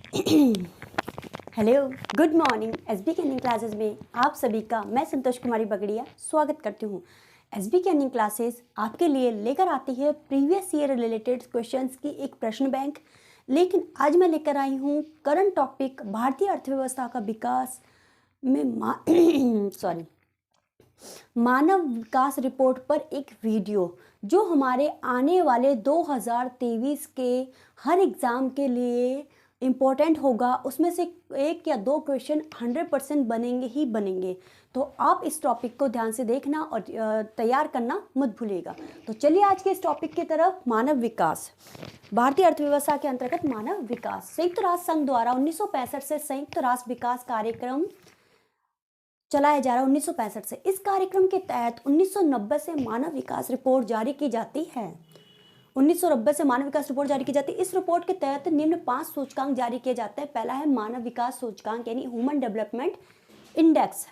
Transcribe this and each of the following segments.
Hello, good morning. SB के earning classes में आप सभी का मैं संतोष कुमारी बगड़िया स्वागत करती हूँ। एसबी के अर्निंग क्लासेस आपके लिए लेकर आती है प्रीवियस ईयर रिलेटेड क्वेश्चंस की एक प्रश्न बैंक। लेकिन आज मैं लेकर आई हूँ करंट टॉपिक भारतीय अर्थव्यवस्था का विकास में मानव विकास रिपोर्ट पर एक वीडियो, जो हमारे आने वाले 2023 के हर एग्ज़ाम के लिए इम्पोर्टेंट होगा। उसमें से एक या दो क्वेश्चन 100% बनेंगे ही बनेंगे। तो आप इस टॉपिक को ध्यान से देखना और तैयार करना मत भूलिएगा। तो चलिए आज के इस टॉपिक की तरफ। मानव विकास, भारतीय अर्थव्यवस्था के अंतर्गत मानव विकास। संयुक्त राष्ट्र संघ द्वारा 1965 से संयुक्त राष्ट्र विकास कार्यक्रम चलाया जा रहा है 1965 से। इस कार्यक्रम के तहत 1990 से मानव विकास रिपोर्ट जारी की जाती है। 1990 से मानव विकास रिपोर्ट जारी की जाती है। इस रिपोर्ट के तहत निम्न 5 सूचकांक जारी किए जाते हैं। पहला है मानव विकास सूचकांक यानी ह्यूमन डेवलपमेंट इंडेक्स।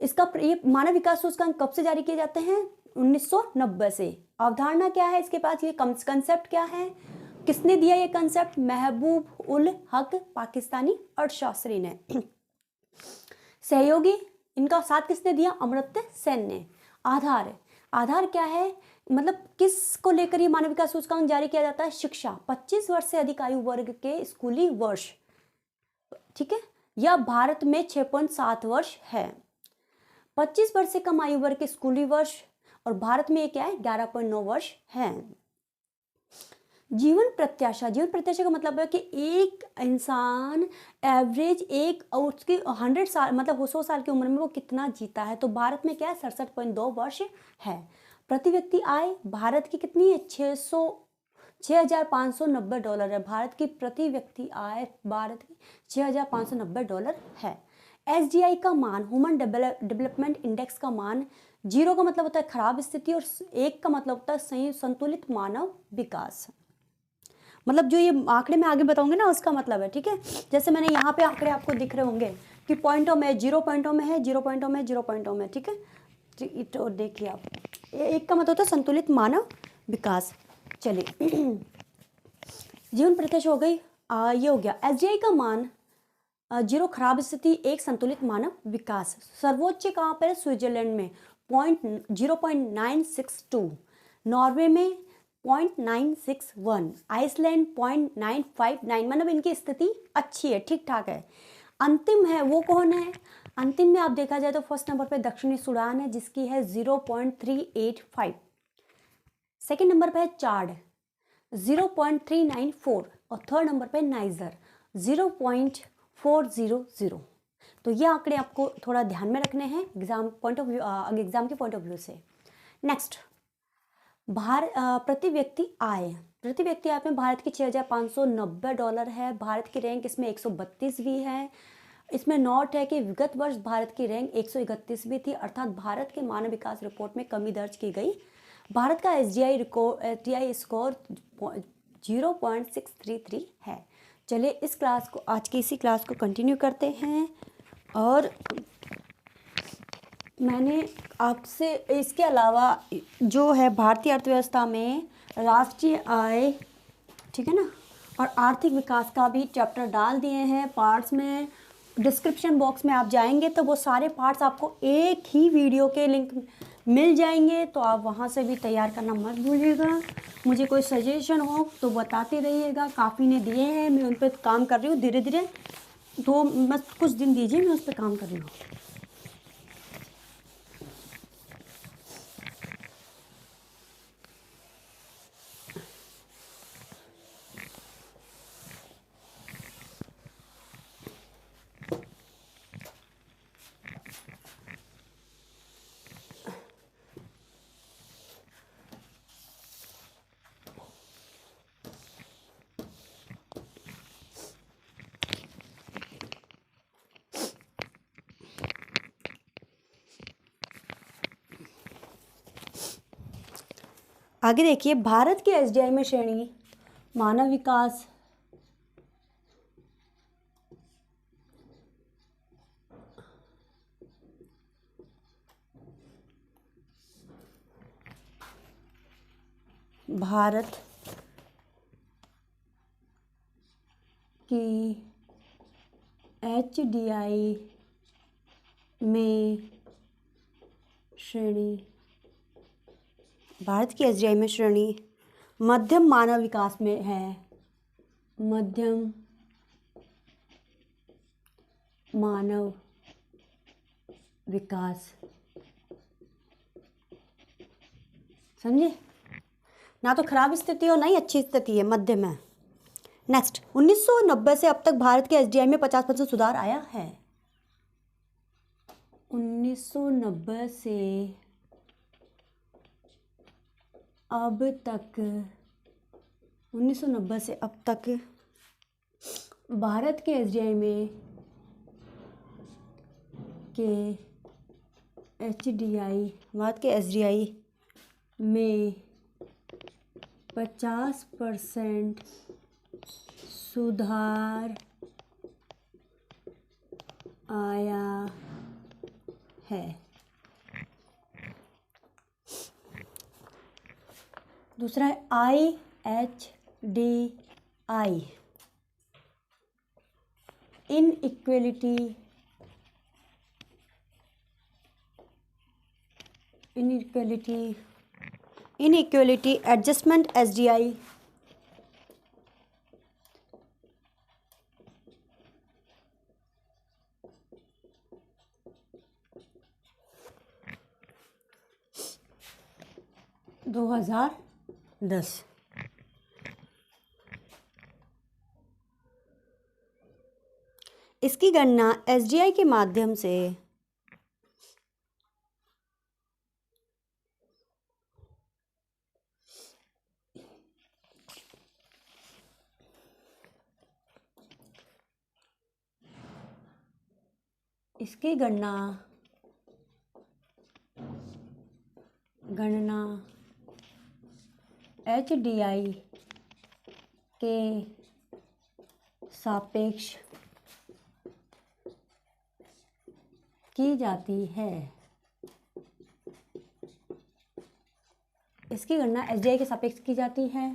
ये मानव विकास सूचकांक कब से जारी किए जाते हैं? 1990 से। अवधारणा क्या है इसके पास? ये कंसेप्ट क्या है? किसने दिया ये कंसेप्ट? महबूब उल हक पाकिस्तानी अर्थशास्त्री ने। सहयोगी इनका साथ किसने दिया? अमर्त्य सेन ने। आधार क्या है? मतलब किसको लेकर ये मानव विकास सूचकांक जारी किया जाता है? शिक्षा, 25 वर्ष से अधिक आयु वर्ग के स्कूली वर्ष, ठीक है, या भारत में 6.7 वर्ष है। 25 वर्ष से कम आयु वर्ग के स्कूली वर्ष, और भारत में ये क्या है? 11.9 वर्ष है। जीवन प्रत्याशा का मतलब है कि एक इंसान एवरेज एक उसकी 100 साल मतलब 100 साल की उम्र में वो कितना जीता है। तो भारत में क्या है? 67.2 वर्ष है। प्रति व्यक्ति आय भारत की कितनी है? $6,590 है। भारत की प्रति व्यक्ति आय भारत की $6,590 है। SDI का मान, ह्यूमन डेवलपमेंट इंडेक्स का मान, 0 का मतलब होता है खराब स्थिति और 1 का मतलब होता है संतुलित मानव विकास। मतलब जो ये आंकड़े मैं आगे बताऊंगी ना उसका मतलब है, ठीक है। जैसे मैंने यहाँ पे आंकड़े आपको दिख रहे होंगे कि पॉइंटों में, 0 पॉइंटों में है, 0 पॉइंटों में, 0 पॉइंटों में, ठीक है। तो देखिए आप, एक का मतलब होता है संतुलित मानव विकास। चलिए जीवन प्रत्याशा हो गई, ये हो गया। SDI का मान 0 खराब स्थिति, 1 संतुलित मानव विकास। सर्वोच्च कहाँ पर है? स्विट्जरलैंड में 0.962, नॉर्वे में 0.961, आइसलैंड 0.959। मतलब इनकी स्थिति अच्छी है, ठीक ठाक है। अंतिम है वो कौन है? अंतिम में आप देखा जाए तो फर्स्ट नंबर पे दक्षिणी सूडान है जिसकी है 0.385। सेकंड नंबर पे है चाड 0.394 और थर्ड नंबर पे नाइजर 0.400। तो ये आंकड़े आपको थोड़ा ध्यान में रखने हैं एग्जाम के पॉइंट ऑफ व्यू से। नेक्स्ट, प्रति व्यक्ति आय में भारत की $6,590 है। भारत की रैंक इसमें 132वीं है। इसमें नोट है कि विगत वर्ष भारत की रैंक 131वीं थी, अर्थात भारत के मानव विकास रिपोर्ट में कमी दर्ज की गई। भारत का SDI स्कोर 0.633 है। चलिए इस क्लास को, आज की इसी क्लास को कंटिन्यू करते हैं। और मैंने आपसे इसके अलावा जो है भारतीय अर्थव्यवस्था में राष्ट्रीय आय, ठीक है ना, और आर्थिक विकास का भी चैप्टर डाल दिए हैं पार्ट्स में। डिस्क्रिप्शन बॉक्स में आप जाएंगे तो वो सारे पार्ट्स आपको एक ही वीडियो के लिंक मिल जाएंगे, तो आप वहाँ से भी तैयार करना मत भूलिएगा। मुझे कोई सजेशन हो तो बताते रहिएगा। काफ़ी ने दिए हैं, मैं उन पर काम कर रही हूँ धीरे धीरे, तो बस कुछ दिन दीजिए, मैं उस पर काम कर रही हूँ। आगे देखिए, भारत के SDI में श्रेणी मानव विकास, भारत की HDI में श्रेणी, भारत की HDI में श्रेणी मध्यम मानव विकास में है, मध्यम मानव विकास, समझे ना, तो खराब स्थिति और ना ही अच्छी स्थिति है, मध्यम है। नेक्स्ट, 1990 से अब तक भारत के HDI में 50% सुधार आया है। 1990 से अब तक, 1990 से अब तक भारत के HDI में भारत के HDI में 50% सुधार आया है। दूसरा है IHDI, इनइक्वलिटी एडजस्टमेंट HDI, दो 2010। इसकी गणना HDI के माध्यम से HDI के सापेक्ष की जाती है। इसकी गणना HDI के सापेक्ष की जाती है।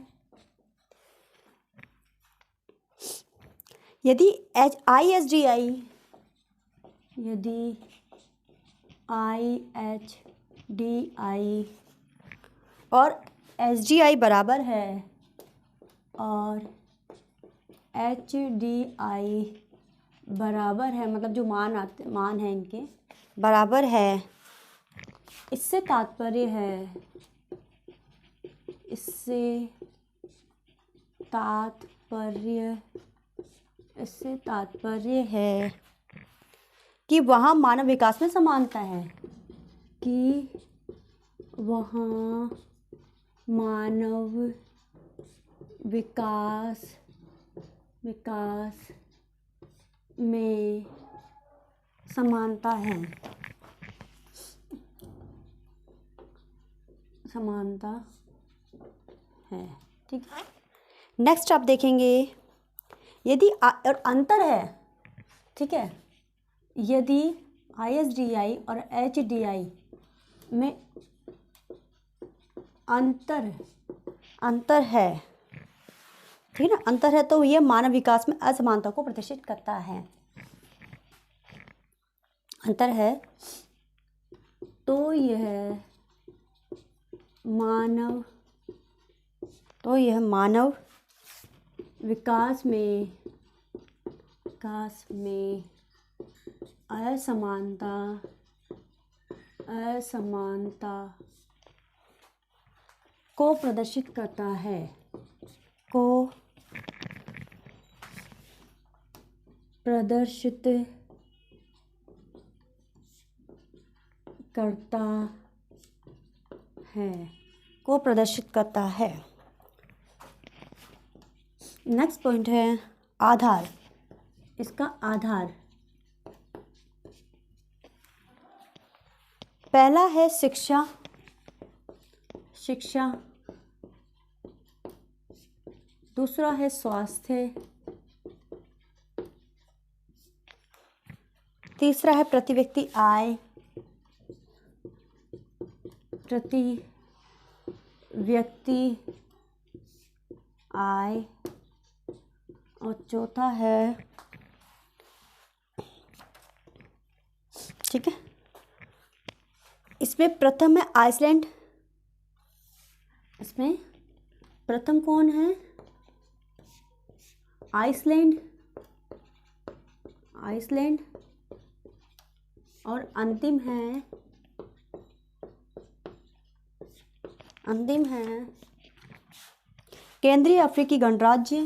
यदि IHDI और HDI बराबर है और HDI बराबर है, मतलब जो मान है इनके बराबर है, इससे तात्पर्य है कि वहाँ मानव विकास में समानता है, कि वहाँ मानव विकास में समानता है, ठीक है। नेक्स्ट आप देखेंगे, यदि और अंतर है, ठीक है, यदि IHDI और HDI में अंतर है, ठीक है ना, अंतर है, तो यह मानव विकास में असमानता को प्रदर्शित करता है। अंतर है तो यह मानव विकास में असमानता को प्रदर्शित करता है, प्रदर्शित करता है। नेक्स्ट पॉइंट है आधार। इसका आधार पहला है शिक्षा, दूसरा है स्वास्थ्य, तीसरा है प्रति व्यक्ति आय, और चौथा है इसमें प्रथम है आइसलैंड। इसमें प्रथम कौन है? आइसलैंड। आइसलैंड। और अंतिम है केंद्रीय अफ्रीकी गणराज्य।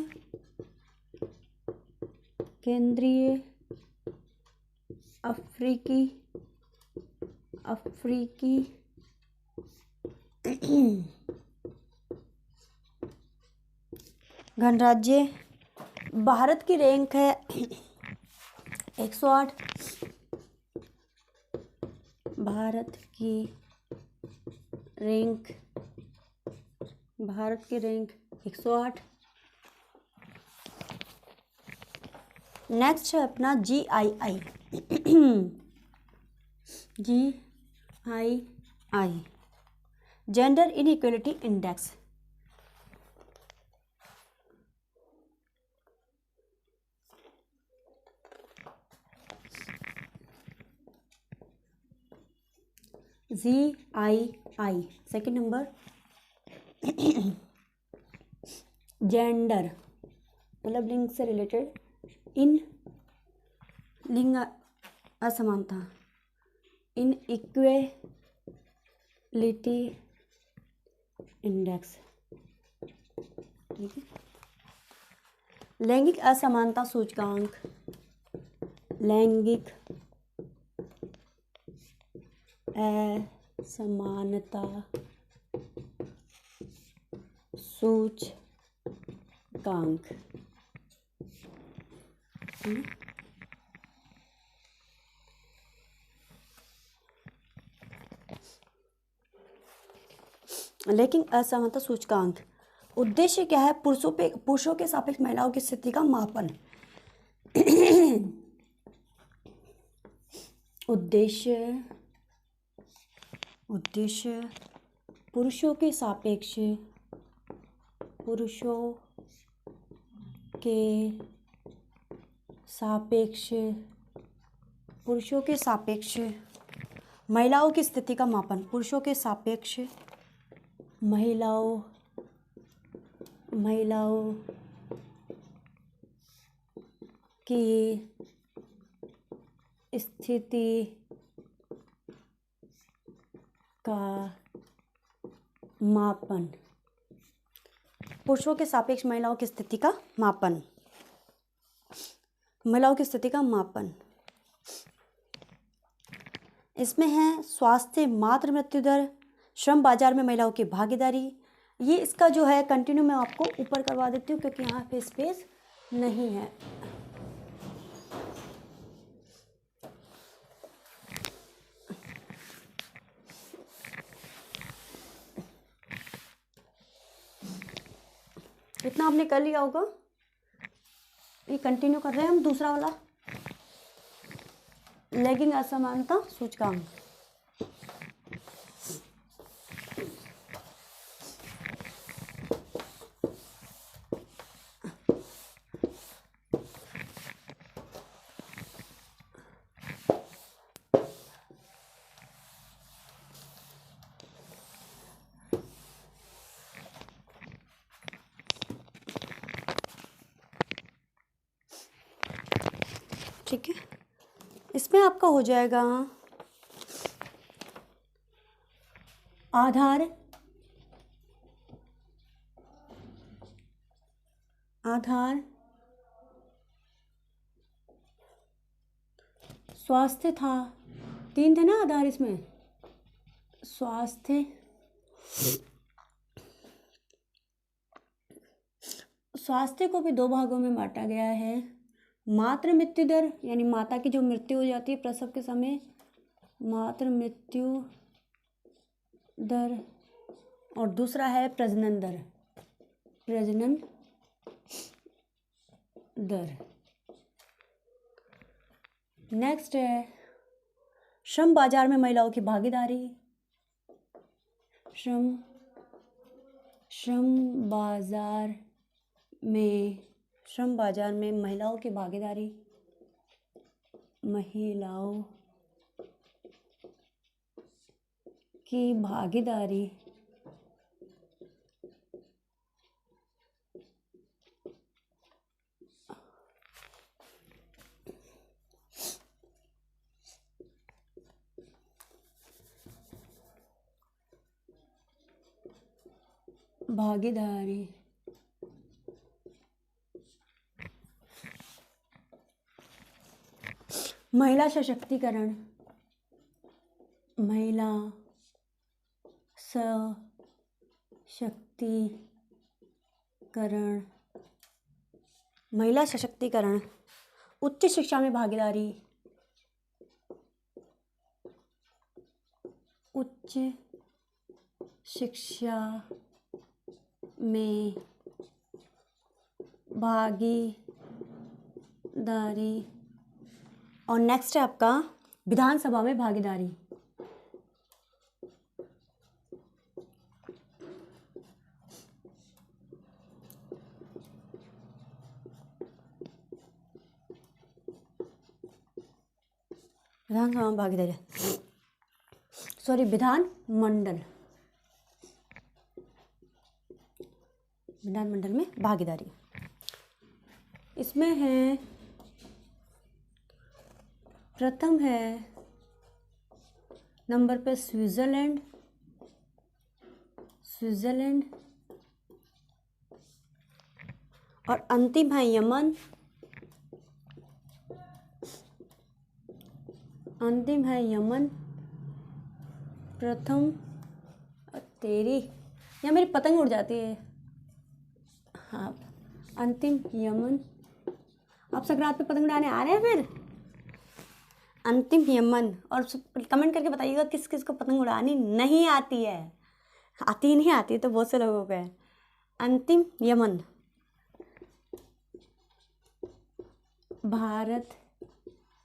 केंद्रीय अफ्रीकी गणराज्य। भारत की रैंक है 108। भारत की रैंक 108। नेक्स्ट है अपना GII। GII gender inequality index. GII second number. Gender मतलब लिंग से रिलेटेड, इन लिंग असमानता, इनइक्वलिटी इंडेक्स। ठीक है। लैंगिक असमानता सूचकांक। लैंगिक असमानता सूचकांक। लैंगिक असमानता सूचकांक उद्देश्य क्या है? पुरुषों के सापेक्ष महिलाओं की स्थिति का मापन। उद्देश्य पुरुषों के सापेक्ष महिलाओं की स्थिति का मापन। पुरुषों के सापेक्ष महिलाओं की स्थिति का मापन। पुरुषों के सापेक्ष महिलाओं की स्थिति का मापन। इसमें है स्वास्थ्य, मातृ मृत्यु दर, श्रम बाजार में महिलाओं की भागीदारी। ये इसका जो है कंटिन्यू मैं आपको ऊपर करवा देती हूँ क्योंकि यहाँ पे स्पेस नहीं है। इतना आपने कर लिया होगा। ये कंटिन्यू कर रहे हैं हम दूसरा वाला लैंगिक असमानता सूचकांक। ठीक है। इसमें आपका हो जाएगा आधार, स्वास्थ्य था, 3 थे ना आधार इसमें। स्वास्थ्य को भी 2 भागों में बांटा गया है। मातृ मृत्यु दर यानी माता की जो मृत्यु हो जाती है प्रसव के समय, मातृ मृत्यु दर, और दूसरा है प्रजनन दर। नेक्स्ट है श्रम बाजार में महिलाओं की भागीदारी। श्रम बाजार में महिलाओं की भागीदारी। की भागीदारी महिला सशक्तिकरण, महिला सशक्तिकरण, महिला सशक्तिकरण, उच्च शिक्षा में भागीदारी, उच्च शिक्षा में भागीदारी। और नेक्स्ट है आपका विधानसभा में भागीदारी। विधानसभा में भागीदारी, सॉरी विधानमंडल में भागीदारी। इसमें है, प्रथम है नंबर पे स्विट्जरलैंड, और अंतिम है यमन, प्रथम। तेरी या मेरी पतंग उड़ जाती है। हाँ, अंतिम यमन। आप संक्रांत पे पतंग उड़ाने आ रहे हैं फिर? अंतिम यमन। और कमेंट करके बताइएगा किस किस को पतंग उड़ानी नहीं आती है। आती नहीं आती तो बहुत से लोगों को है। अंतिम यमन भारत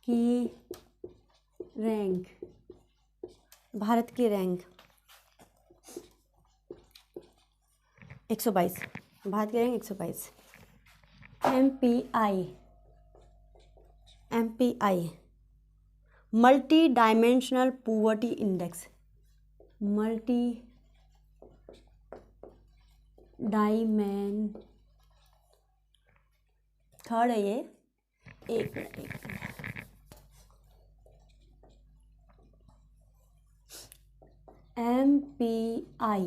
की रैंक 122, भारत की rank 122। MPI multi dimensional poverty index, third है ये। एक minute. MPI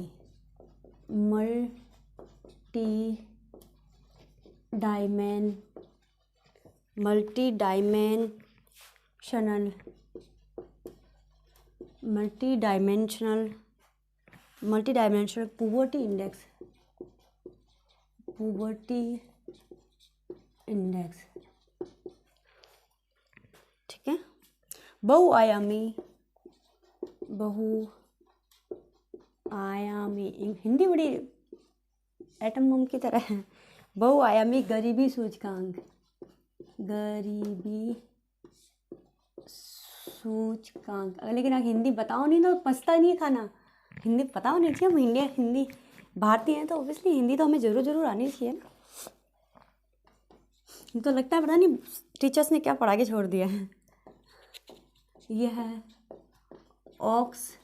multi dimensional poverty index, ठीक है। बहुआयामी, हिंदी बड़ी एटम बम की तरह है। बहुआयामी गरीबी सूचकांक, लेकिन आप हिंदी बताओ नहीं तो पछता नहीं खाना। हिंदी बताओ नहीं चाहिए। हम हिंदी भारतीय हैं तो ऑब्वियसली हिंदी तो हमें जरूर आनी चाहिए ना। तो लगता है पता नहीं टीचर्स ने क्या पढ़ा के छोड़ दिया है। यह है ऑक्सफोर्ड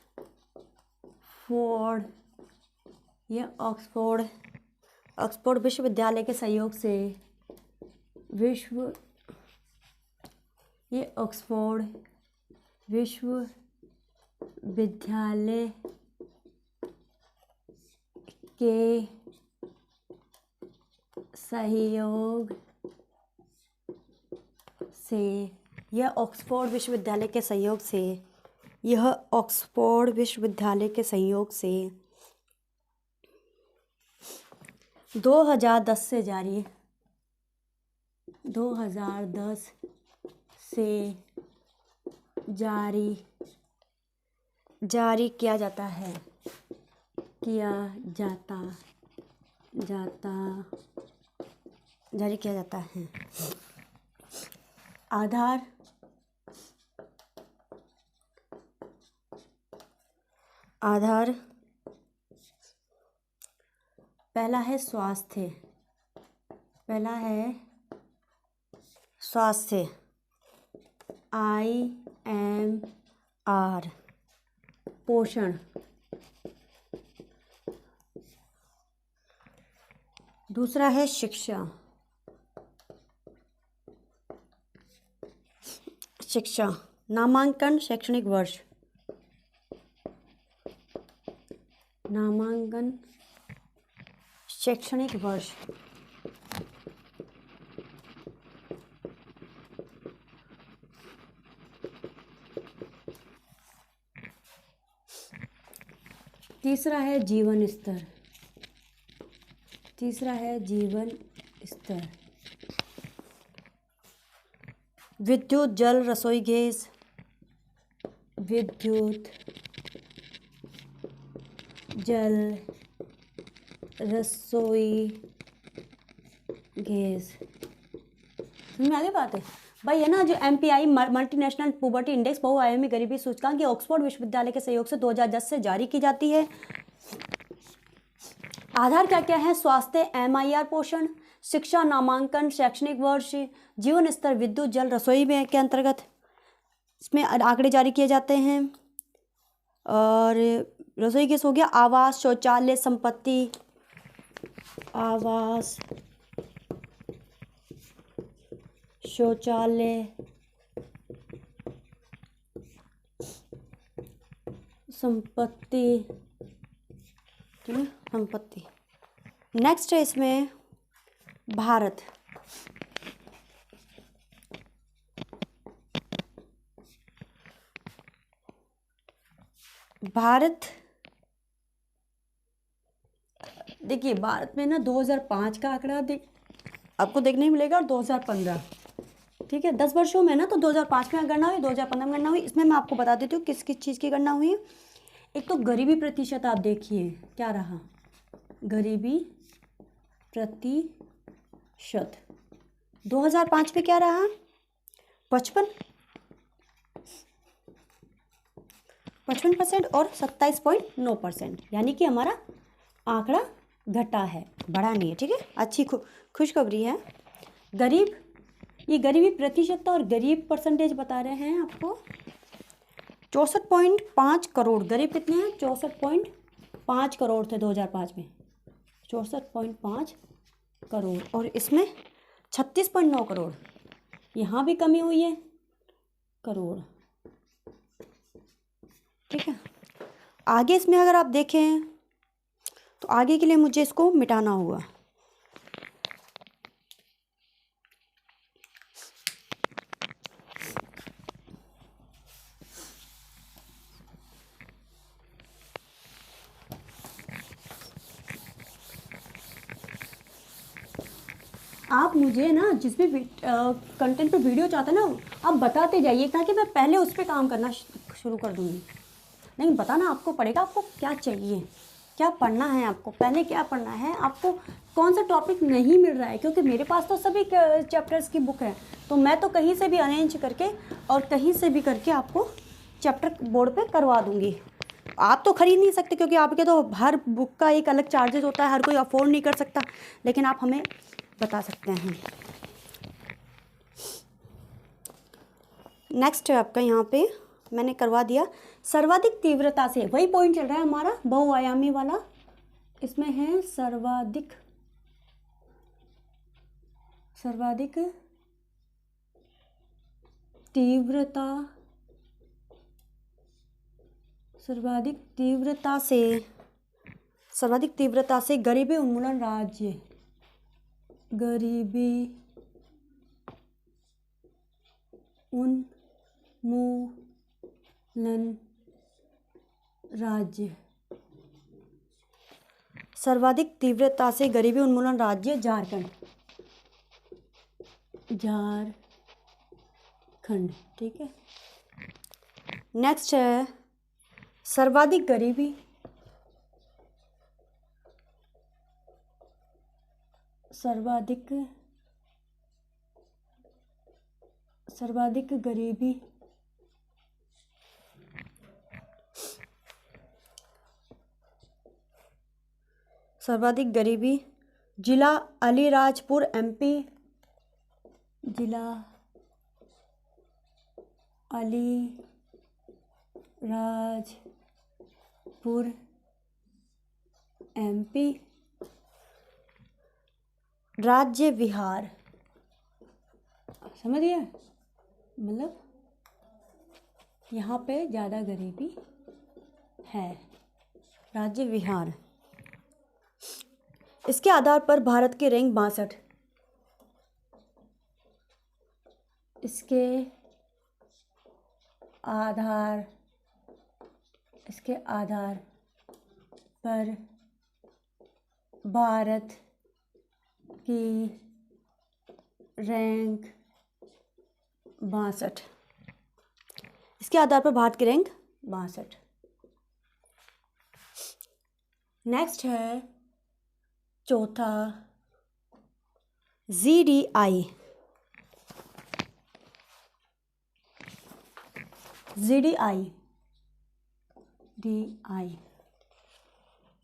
विश्वविद्यालय के सहयोग से ऑक्सफोर्ड विश्वविद्यालय के सहयोग से यह ऑक्सफोर्ड विश्वविद्यालय के सहयोग से 2010 से जारी किया जाता है। आधार पहला है स्वास्थ्य, IMR, पोषण, दूसरा है शिक्षा। शिक्षा नामांकन शैक्षणिक वर्ष, नामांकन शैक्षणिक वर्ष। तीसरा है जीवन स्तर, तीसरा है जीवन स्तर। विद्युत, जल, रसोई गैस, विद्युत, जल, रसोई गैस। समझ में आगे बात है भाई, है ना। जो MPI मल्टीनेशनल पॉवर्टी इंडेक्स बहुआयामी गरीबी सूचकांक, ये ऑक्सफोर्ड विश्वविद्यालय के सहयोग से 2010 से जारी की जाती है। आधार क्या क्या है? स्वास्थ्य, MIR, पोषण, शिक्षा, नामांकन शैक्षणिक वर्ष, जीवन स्तर, विद्युत, जल, रसोई में के अंतर्गत इसमें आंकड़े जारी किए जाते हैं। और रसोई गैस हो गया, आवास, शौचालय, संपत्ति, आवास, शौचालय, संपत्ति, ठीक है, संपत्ति। नेक्स्ट है इसमें भारत। भारत देखिए, भारत में ना 2005 का आंकड़ा आपको देखने ही मिलेगा, और 2015, ठीक है, 10 वर्षों में ना। तो 2005 में गणना हुई, 2015 में गणना हुई। इसमें मैं आपको बता देती हूँ किस किस चीज़ की गणना हुई है। एक तो गरीबी प्रतिशत, आप देखिए क्या रहा, गरीबी प्रतिशत 2005 में क्या रहा, 55% और 27.9%, यानी कि हमारा आंकड़ा घटा है, बढ़ा नहीं है, ठीक है। अच्छी खुशखबरी है। गरीब, ये गरीबी प्रतिशत और गरीब परसेंटेज बता रहे हैं आपको। 64.5 करोड़ गरीब कितने हैं? 64.5 करोड़ थे 2005 में, 64.5 करोड़। और इसमें 36.9 करोड़, यहाँ भी कमी हुई है, करोड़, ठीक है। आगे इसमें अगर आप देखें तो आगे के लिए मुझे इसको मिटाना होगा। आप मुझे ना जिस भी कंटेंट पे वीडियो चाहते हैं ना, आप बताते जाइए, ताकि मैं पहले उस पर काम करना शुरू कर दूँगी। लेकिन बताना आपको पड़ेगा, आपको क्या चाहिए, क्या पढ़ना है, आपको पहले क्या पढ़ना है, आपको कौन सा टॉपिक नहीं मिल रहा है। क्योंकि मेरे पास तो सभी चैप्टर्स की बुक है, तो मैं तो कहीं से भी अरेंज करके और कहीं से भी करके आपको चैप्टर बोर्ड पे करवा दूँगी। आप तो खरीद नहीं सकते, क्योंकि आपके तो हर बुक का एक अलग चार्जेस होता है, हर कोई अफोर्ड नहीं कर सकता, लेकिन आप हमें बता सकते हैं। नेक्स्ट है आपका, यहाँ पे मैंने करवा दिया, सर्वाधिक तीव्रता से, वही पॉइंट चल रहा है हमारा बहुआयामी वाला। इसमें है सर्वाधिक तीव्रता, सर्वाधिक तीव्रता से गरीबी उन्मूलन राज्य, गरीबी उन्मूलन राज्य, सर्वाधिक तीव्रता से गरीबी उन्मूलन राज्य झारखंड, ठीक है। नेक्स्ट है सर्वाधिक गरीबी, सर्वाधिक गरीबी, सर्वाधिक गरीबी जिला अलीराजपुर MP, जिला अलीराजपुर MP। राज्य विहार, समझ गए, मतलब यहाँ पे ज़्यादा गरीबी है, राज्य विहार। इसके आधार पर भारत की रैंक 62, इसके आधार पर भारत की रैंक 62, इसके आधार पर भारत की रैंक 62। नेक्स्ट है चौथा GDI।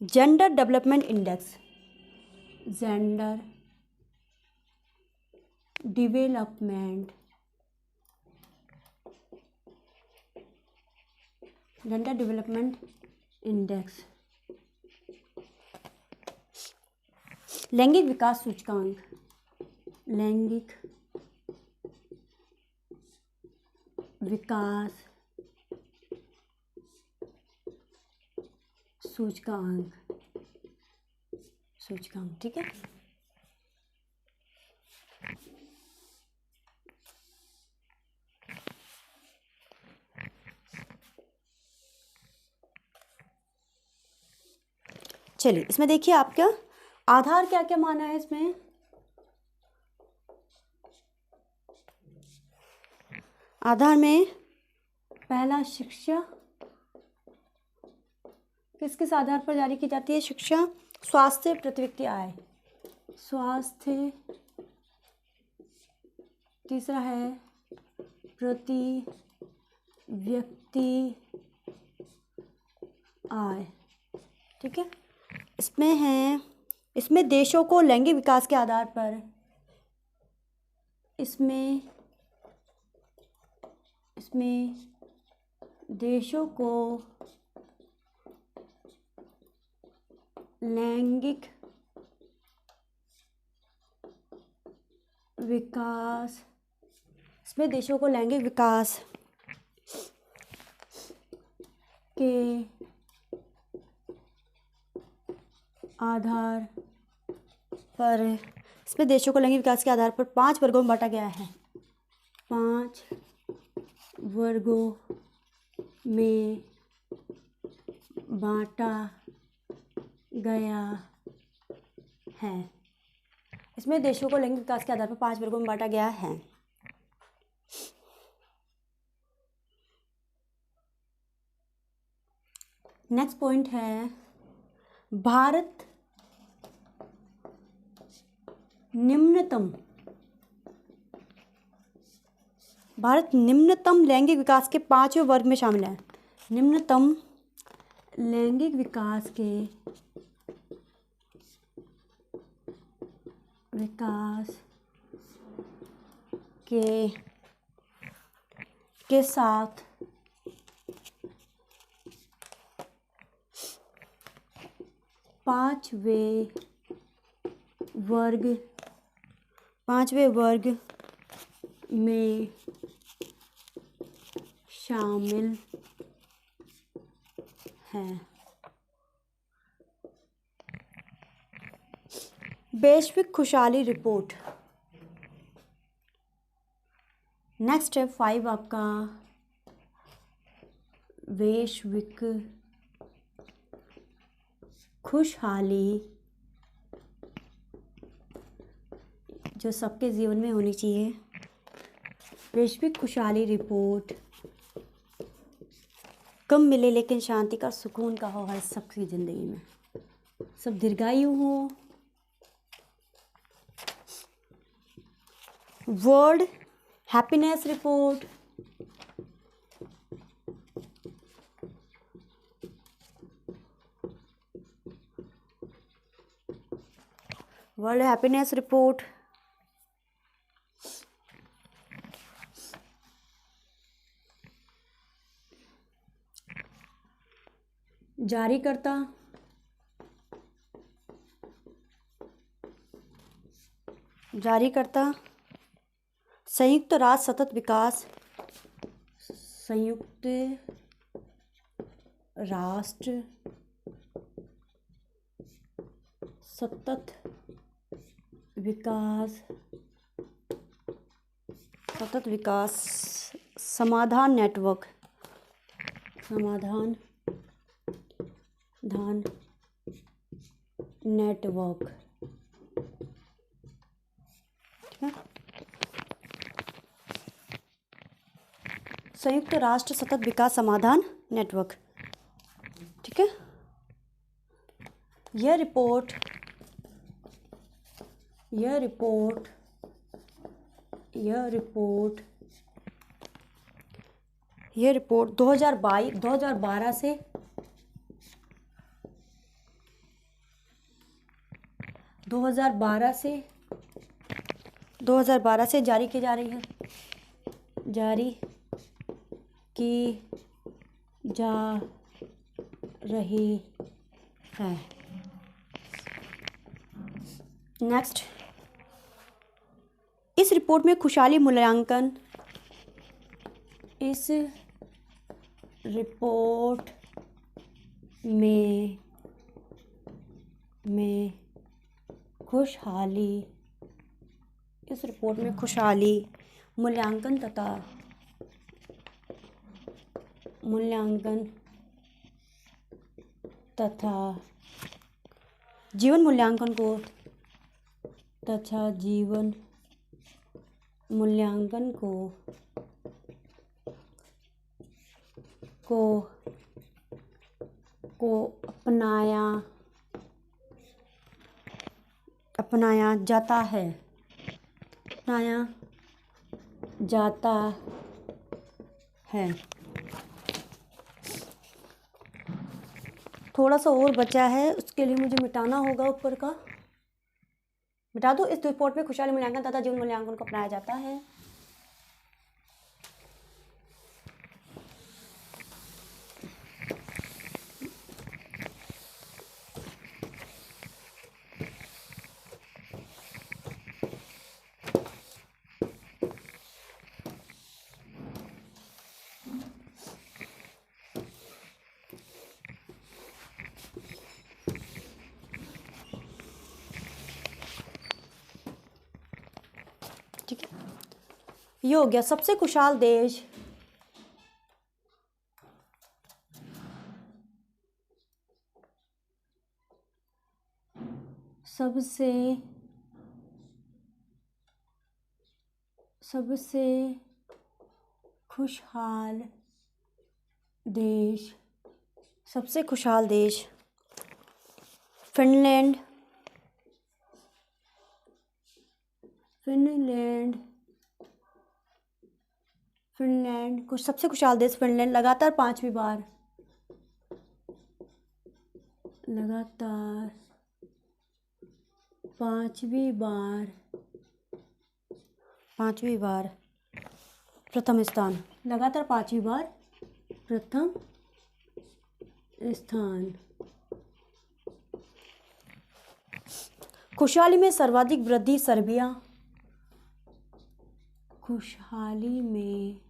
Gender development index, gender development index, लैंगिक विकास सूचकांक, लैंगिक विकास सूचकांक, ठीक है। चलिए इसमें देखिए आपका आधार क्या क्या माना है इसमें। आधार में पहला शिक्षा, किस किस आधार पर जारी की जाती है शिक्षा? स्वास्थ्य, प्रति आय, स्वास्थ्य। तीसरा है प्रति व्यक्ति आय, ठीक है। इसमें देशों को लैंगिक विकास के आधार पर, इसमें देशों को लैंगिक विकास, के आधार पर, इसमें देशों को लैंगिक विकास के आधार पर 5 वर्गों में बांटा गया है, 5 वर्गों में बांटा गया है। इसमें देशों को लैंगिक विकास के आधार पर 5 वर्गों में बांटा गया है। नेक्स्ट पॉइंट है भारत निम्नतम लैंगिक विकास के 5वें वर्ग में शामिल है। निम्नतम लैंगिक विकास के साथ पांचवें वर्ग में शामिल है। वैश्विक खुशहाली रिपोर्ट। नेक्स्ट है 5 आपका वैश्विक खुशहाली, जो सबके जीवन में होनी चाहिए। वैश्विक खुशहाली रिपोर्ट। कम मिले लेकिन शांति का, सुकून का हो हर सबकी ज़िंदगी में, सब दीर्घायु हो। World happiness report. World happiness report. जारीकर्ता, जारीकर्ता संयुक्त राष्ट्र सतत विकास, संयुक्त राष्ट्र सतत विकास, समाधान नेटवर्क, समाधान नेटवर्क। ठीक है, संयुक्त राष्ट्र सतत विकास समाधान नेटवर्क। ठीक है, यह रिपोर्ट 2012 से 2012 से जारी की जा रही है, जारी की जा रही है। नेक्स्ट, इस रिपोर्ट में खुशहाली मूल्यांकन, इस रिपोर्ट में खुशहाली मूल्यांकन तथा जीवन मूल्यांकन को अपनाया जाता है, थोड़ा सा और बचा है, उसके लिए मुझे मिटाना होगा, ऊपर का मिटा दो। इस रिपोर्ट में खुशहाली मूल्यांकन तथा जीवन मूल्यांकन को अपनाया जाता है। ठीक है, ये हो गया सबसे खुशहाल देश। सबसे खुशहाल देश फिनलैंड, कुछ सबसे खुशहाल देश फिनलैंड, लगातार पांचवी बार प्रथम स्थान, लगातार पांचवी बार प्रथम स्थान। खुशहाली में सर्वाधिक वृद्धि सर्बिया, खुशहाली में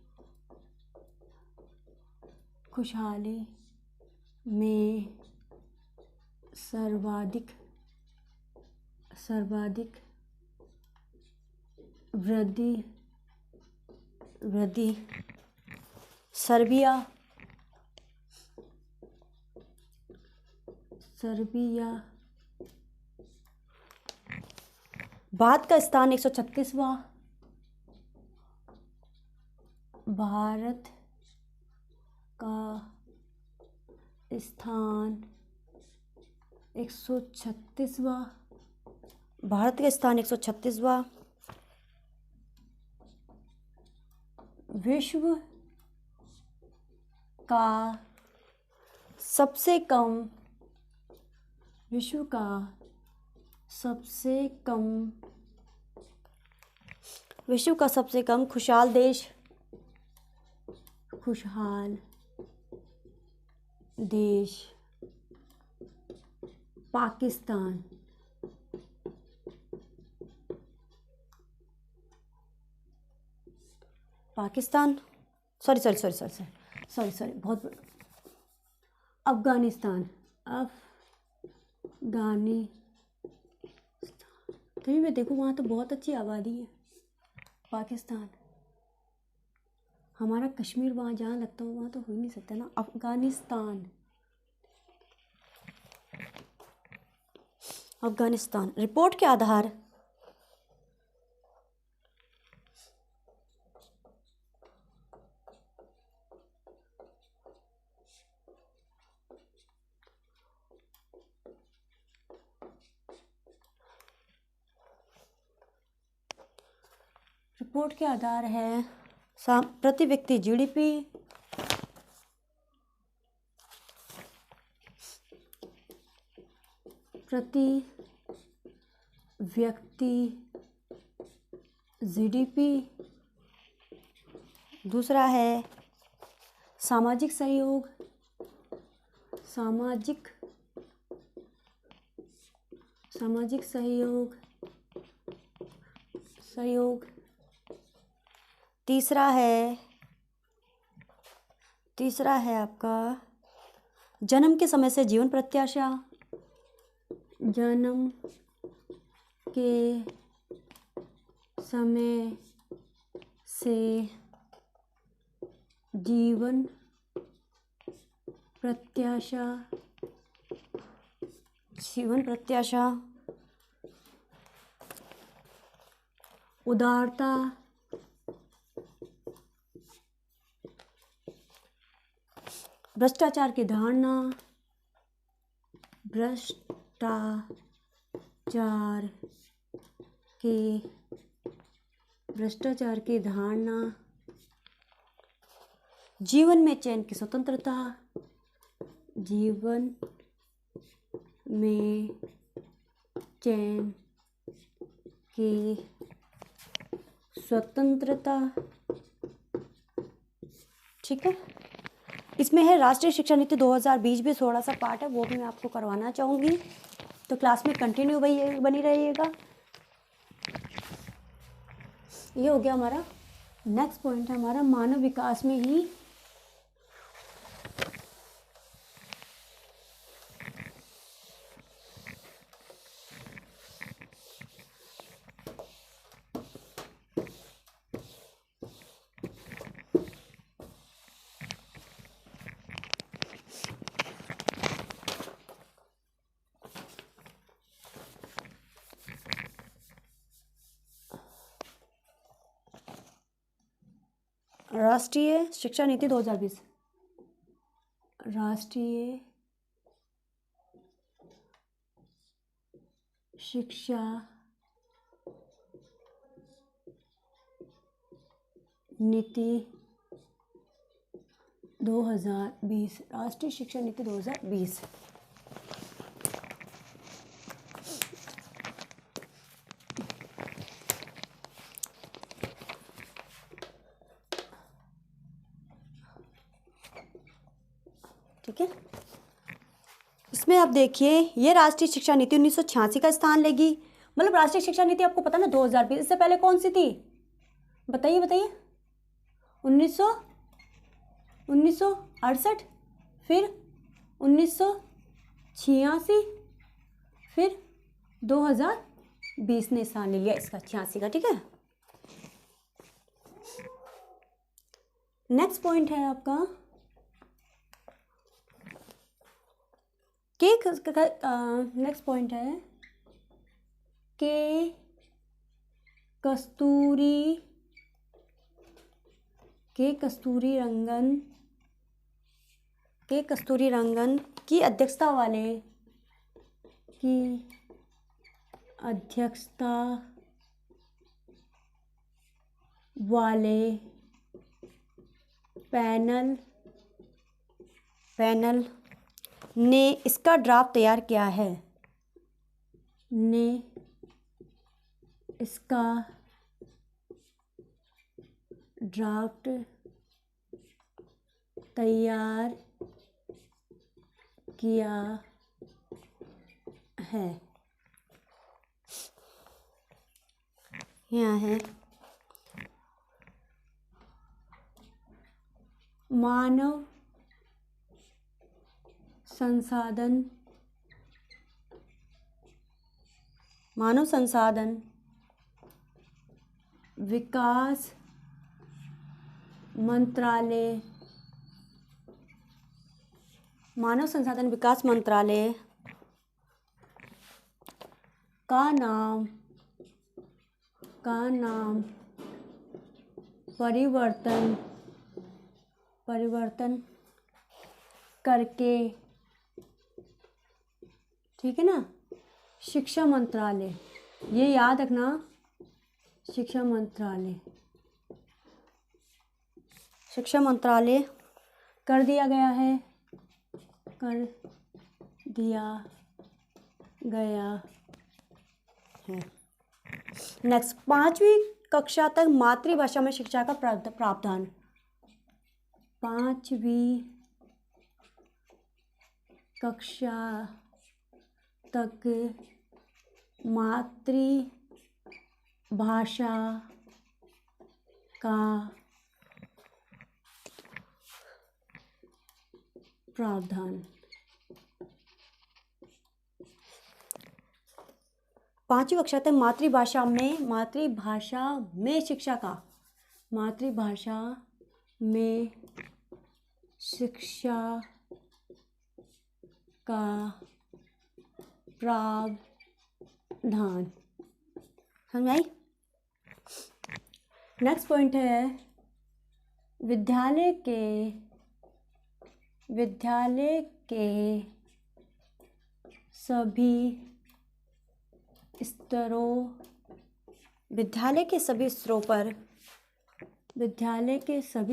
सर्वाधिक वृद्धि सर्बिया, भारत का स्थान 136वां, भारत का स्थान 136वां, विश्व का सबसे कम खुशहाल देश Pakistan. Pakistan, sorry sorry sorry sorry sorry sorry sorry बहुत, अफ़गानिस्तान, तभी मैं देखूँ वहाँ तो बहुत अच्छी आबादी है। पाकिस्तान, हमारा कश्मीर वहाँ जहाँ लगता हो वहाँ तो हो ही नहीं सकता ना। अफ़गानिस्तान, अफ़गानिस्तान। रिपोर्ट के आधार है प्रति व्यक्ति जीडीपी, प्रति व्यक्ति जीडीपी। दूसरा है सामाजिक सहयोग, सामाजिक सहयोग। तीसरा है आपका जन्म के समय से जीवन प्रत्याशा, जन्म के समय से जीवन प्रत्याशा। उदारता, भ्रष्टाचार की धारणा, भ्रष्टाचार की धारणा। जीवन में चयन की स्वतंत्रता, जीवन में चयन की स्वतंत्रता। ठीक है, इसमें है राष्ट्रीय शिक्षा नीति 2020 भी थोड़ा सा पार्ट है, वो भी मैं आपको करवाना चाहूँगी, तो क्लास में कंटिन्यू बनी रहिएगा। ये हो गया हमारा। नेक्स्ट पॉइंट है हमारा मानव विकास में ही राष्ट्रीय शिक्षा नीति 2020, राष्ट्रीय शिक्षा नीति 2020, राष्ट्रीय शिक्षा नीति 2020। ठीक है, इसमें आप देखिए ये राष्ट्रीय शिक्षा नीति 1986 का स्थान लेगी। मतलब राष्ट्रीय शिक्षा नीति आपको पता ना 2020, इससे पहले कौन सी थी बताइए 1968, फिर 1986, फिर 2020 ने स्थान ले लिया इसका 86 का। ठीक है, नेक्स्ट पॉइंट है आपका नेक्स्ट पॉइंट है के कस्तूरी रंगन की अध्यक्षता वाले पैनल ने इसका ड्राफ्ट तैयार किया है। यहाँ है मानव संसाधन विकास मंत्रालय, मानव संसाधन विकास मंत्रालय का नाम परिवर्तन करके, ठीक है ना, शिक्षा मंत्रालय, ये याद रखना, शिक्षा मंत्रालय कर दिया गया है, नेक्स्ट, 5वीं कक्षा तक मातृभाषा में शिक्षा का प्रावधान। 5वीं कक्षा तक मातृभाषा का प्रावधान। 5वीं कक्षा तक मातृभाषा में शिक्षा का प्रावधान। समझ आई? नेक्स्ट पॉइंट है विद्यालय के सभी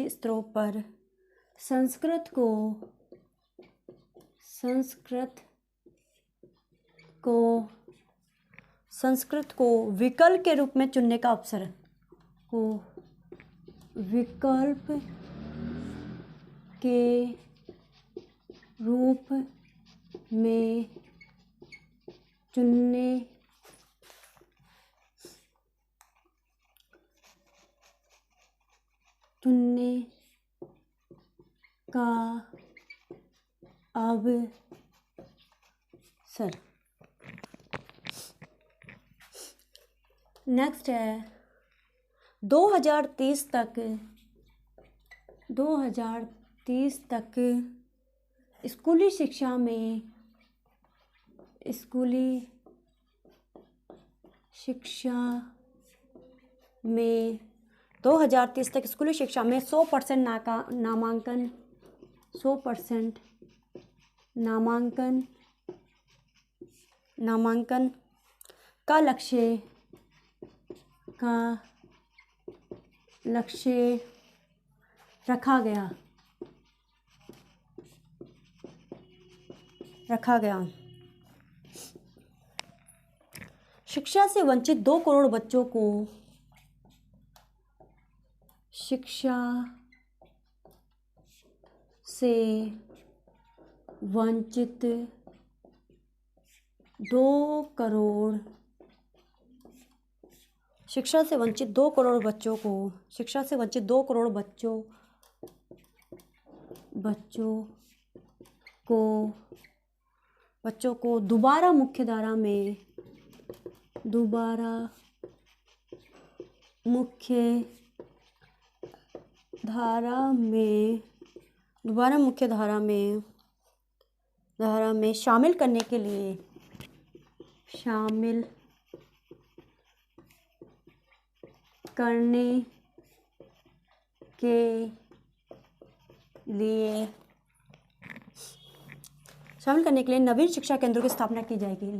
स्तरों पर संस्कृत को विकल्प के रूप में चुनने का अवसर, चुनने का अवसर। नेक्स्ट है 2030 तक स्कूली शिक्षा में 2030 तक स्कूली शिक्षा में 100% नामांकन का लक्ष्य रखा गया। शिक्षा से वंचित 2 करोड़ बच्चों को बच्चों को दोबारा मुख्यधारा में शामिल करने के लिए नवीन शिक्षा केंद्रों की स्थापना की जाएगी।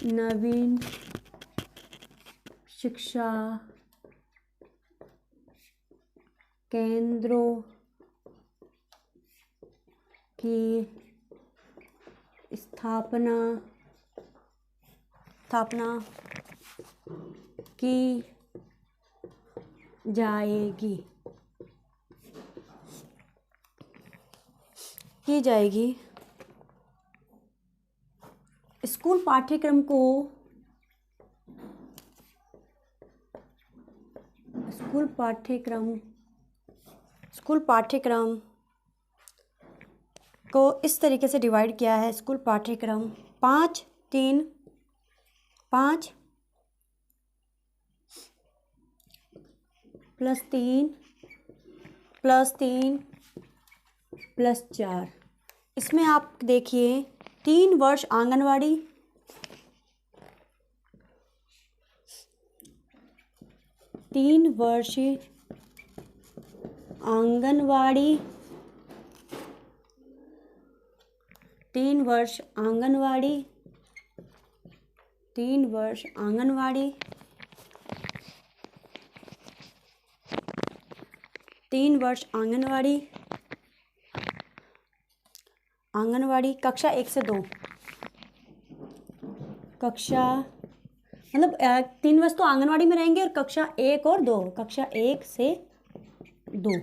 नवीन शिक्षा केंद्रों की स्थापना की जाएगी। स्कूल पाठ्यक्रम स्कूल पाठ्यक्रम को इस तरीके से डिवाइड किया है। स्कूल पाठ्यक्रम 5 3 5 +3 +3 +4। इसमें आप देखिए 3 वर्ष आंगनवाड़ी, 3 वर्ष आंगनवाड़ी, 3 वर्ष आंगनवाड़ी, 3 वर्ष आंगनवाड़ी, 3 वर्ष आंगनवाड़ी, आंगनवाड़ी कक्षा 1 से 2, कक्षा मतलब 3 वर्ष तो आंगनवाड़ी में रहेंगे और कक्षा 1 और 2, कक्षा 1 से 2।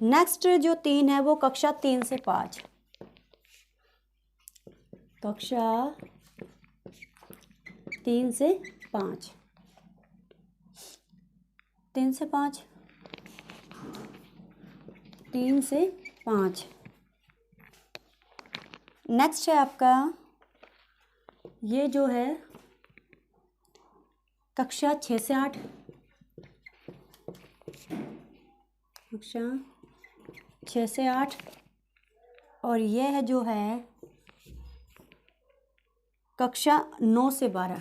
नेक्स्ट जो 3 है वो कक्षा 3 से 5, कक्षा 3 से 5, 3 से 5, 3 से 5। नेक्स्ट है आपका ये जो है कक्षा 6 से 8, कक्षा 6 से 8, और ये है जो है कक्षा 9 से 12,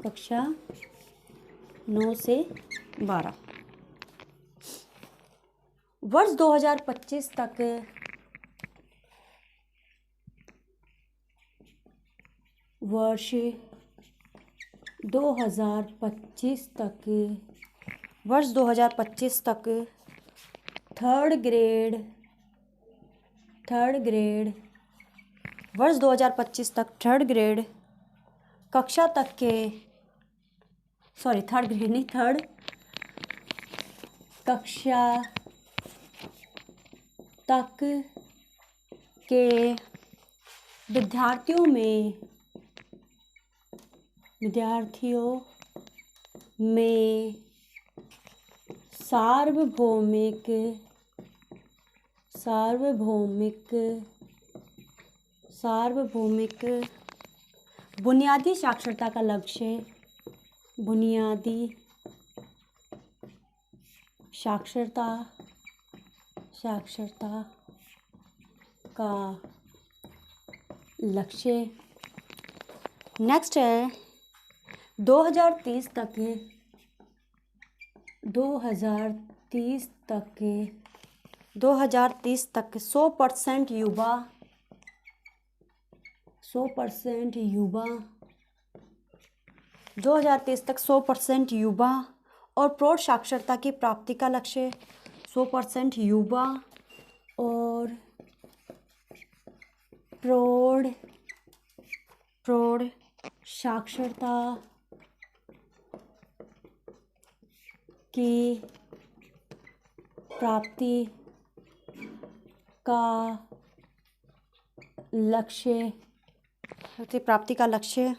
कक्षा 9 से 12। वर्ष 2025 तक वर्ष 2025 तक, वर्ष 2025 तक थर्ड ग्रेड, वर्ष 2025 तक थर्ड ग्रेड कक्षा तक के, सॉरी थर्ड ग्रेड नहीं, थर्ड कक्षा तक के विद्यार्थियों में सार्वभौमिक बुनियादी साक्षरता का लक्ष्य, बुनियादी साक्षरता का लक्ष्य। नेक्स्ट है 2030 तक 100% युवा 2030 तक 100% युवा और प्रौढ़ साक्षरता की प्राप्ति का लक्ष्य, 100% युवा और प्रौढ़ साक्षरता की प्राप्ति का लक्ष्य,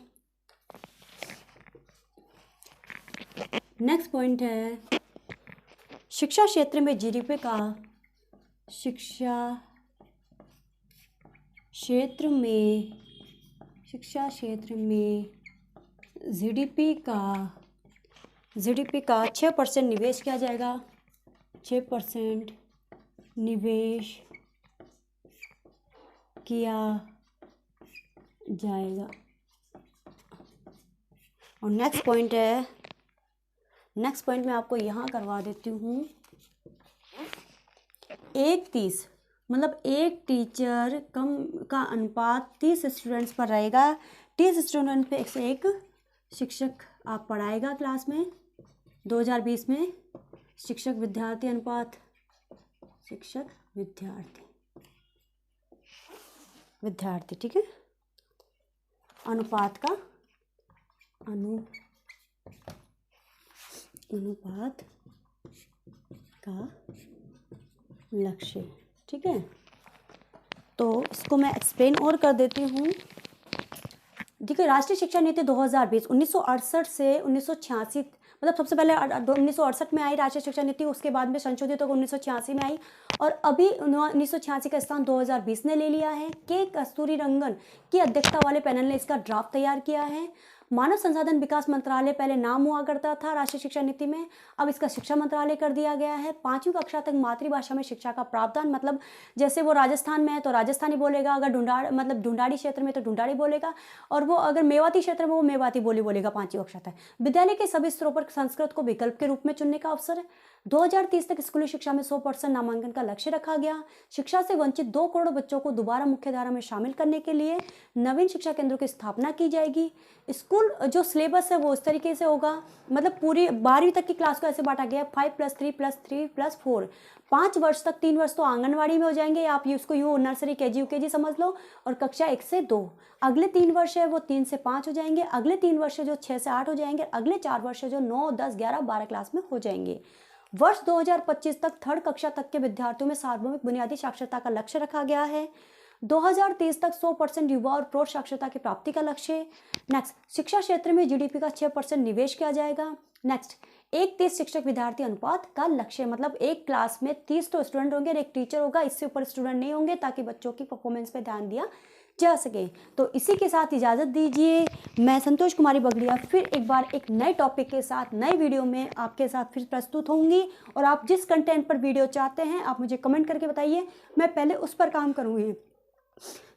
नेक्स्ट पॉइंट है शिक्षा क्षेत्र में जीडीपी का, शिक्षा क्षेत्र में जीडीपी का 6% निवेश किया जाएगा, 6% निवेश किया जाएगा। और नेक्स्ट पॉइंट मैं आपको यहाँ करवा देती हूँ, 1:30 मतलब एक टीचर कम का अनुपात 30 स्टूडेंट्स पर रहेगा। 30 स्टूडेंट पे एक शिक्षक आप पढ़ाएगा क्लास में। 2020 में शिक्षक विद्यार्थी अनुपात, शिक्षक विद्यार्थी ठीक है, अनुपात का अनुपात का लक्ष्य ठीक है। तो इसको मैं एक्सप्लेन और कर देती हूँ। देखिए राष्ट्रीय शिक्षा नीति 2020 1968 से 1986 मतलब सबसे पहले 1968 में आई राष्ट्रीय शिक्षा नीति, उसके बाद में संशोधित होकर 1986 में आई, और अभी 1986 का स्थान 2020 ने ले लिया है। के कस्तूरीरंगन की अध्यक्षता वाले पैनल ने इसका ड्राफ्ट तैयार किया है। मानव संसाधन विकास मंत्रालय पहले नाम हुआ करता था राष्ट्रीय शिक्षा नीति में, अब इसका शिक्षा मंत्रालय कर दिया गया है। 5वीं कक्षा तक मातृभाषा में शिक्षा का प्रावधान, मतलब जैसे वो राजस्थान में है तो राजस्थानी बोलेगा, अगर ढूंढाड़ी क्षेत्र में तो ढूंढाड़ी बोलेगा, और वो अगर मेवाती क्षेत्र में वो मेवाती बोली बोलेगा 5वीं कक्षा तक। विद्यालय के सभी स्तरों पर संस्कृत को विकल्प के रूप में चुनने का अवसर है। 2030 तक स्कूली शिक्षा में 100% नामांकन का लक्ष्य रखा गया। शिक्षा से वंचित 2 करोड़ बच्चों को दोबारा मुख्यधारा में शामिल करने के लिए नवीन शिक्षा केंद्रों की स्थापना की जाएगी। स्कूल जो सिलेबस है वो इस तरीके से होगा, मतलब पूरी 12वीं तक की क्लास को ऐसे बांटा गया है 5+3+3+4। 5 वर्ष तक, 3 वर्ष तो आंगनवाड़ी में हो जाएंगे, आप उसको यूँ नर्सरी केजी यूकेजी समझ लो, और कक्षा 1 से 2। अगले 3 वर्ष है वो 3 से 5 हो जाएंगे, अगले 3 वर्ष जो 6 से 8 हो जाएंगे, अगले 4 वर्ष जो 9, 10, 11, 12 क्लास में हो जाएंगे। वर्ष 2025 तक 3rd कक्षा तक के विद्यार्थियों में सार्वभौमिक बुनियादी साक्षरता का लक्ष्य रखा गया है। 2030 तक 100% युवा और प्रौढ़ साक्षरता की प्राप्ति का लक्ष्य। नेक्स्ट, शिक्षा क्षेत्र में जीडीपी का 6% निवेश किया जाएगा। नेक्स्ट, 1:30 शिक्षक विद्यार्थी अनुपात का लक्ष्य, मतलब एक क्लास में 30 तो स्टूडेंट होंगे और एक टीचर होगा, इससे ऊपर स्टूडेंट नहीं होंगे, ताकि बच्चों की परफॉर्मेंस पे ध्यान दिया जा सके। तो इसी के साथ इजाज़त दीजिए। मैं संतोष कुमारी बगड़िया फिर एक बार एक नए टॉपिक के साथ नए वीडियो में आपके साथ फिर प्रस्तुत होंगी, और आप जिस कंटेंट पर वीडियो चाहते हैं आप मुझे कमेंट करके बताइए, मैं पहले उस पर काम करूँगी,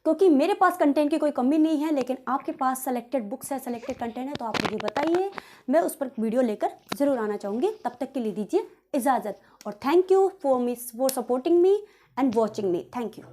क्योंकि मेरे पास कंटेंट की कोई कमी नहीं है, लेकिन आपके पास सेलेक्टेड बुक्स है, सेलेक्टेड कंटेंट है, तो आप मुझे बताइए, मैं उस पर वीडियो लेकर ज़रूर आना चाहूँगी। तब तक के लिए दीजिए इजाज़त, और thank you for supporting me and watching me. Thank you.